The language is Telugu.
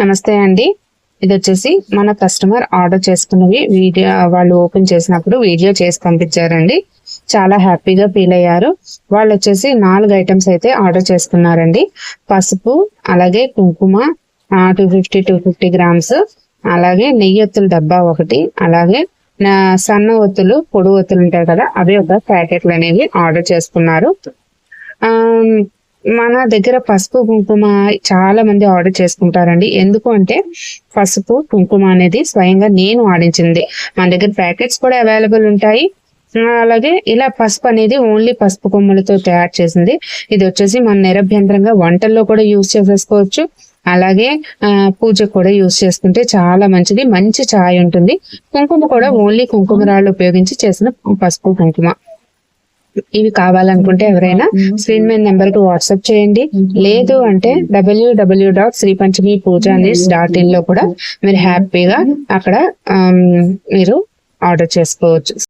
నమస్తే అండి. ఇది వచ్చేసి మన కస్టమర్ ఆర్డర్ చేసుకున్నవి వీడియో వాళ్ళు ఓపెన్ చేసినప్పుడు వీడియో చేసి పంపించారండి. చాలా హ్యాపీగా ఫీల్ అయ్యారు. వాళ్ళు వచ్చేసి 4 ఐటమ్స్ అయితే ఆర్డర్ చేసుకున్నారండి. పసుపు, అలాగే కుంకుమ 250 గ్రామ్స్, అలాగే నెయ్యొత్తుల డబ్బా ఒకటి, అలాగే సన్న ఒత్తులు, పొడి ఒత్తులు ఉంటాయి కదా, అవి ఒక ప్యాకెట్లు అనేవి ఆర్డర్ చేసుకున్నారు. మన దగ్గర పసుపు కుంకుమ చాలా మంది ఆర్డర్ చేసుకుంటారండి. ఎందుకు అంటే పసుపు కుంకుమ అనేది స్వయంగా నేను ఆడించింది. మన దగ్గర ప్యాకెట్స్ కూడా అవైలబుల్ ఉంటాయి. అలాగే ఇలా పసుపు అనేది ఓన్లీ పసుపు కొమ్ములతో తయారు చేసింది. ఇది వచ్చేసి మన నిరభ్యంతరంగా వంటల్లో కూడా యూజ్ చేసేసుకోవచ్చు. అలాగే పూజకు కూడా యూజ్ చేసుకుంటే చాలా మంచిది. మంచి ఛాయ్ ఉంటుంది. కుంకుమ కూడా ఓన్లీ కుంకుమ రాళ్ళు ఉపయోగించి చేసిన పసుపు కుంకుమ. ఇవి కావాలనుకుంటే ఎవరైనా స్క్రీన్ మీద నెంబర్ కి వాట్సాప్ చేయండి. లేదు అంటే www.sripanchamipujanets.in లో కూడా మీరు హ్యాపీగా అక్కడ మీరు ఆర్డర్ చేసుకోవచ్చు.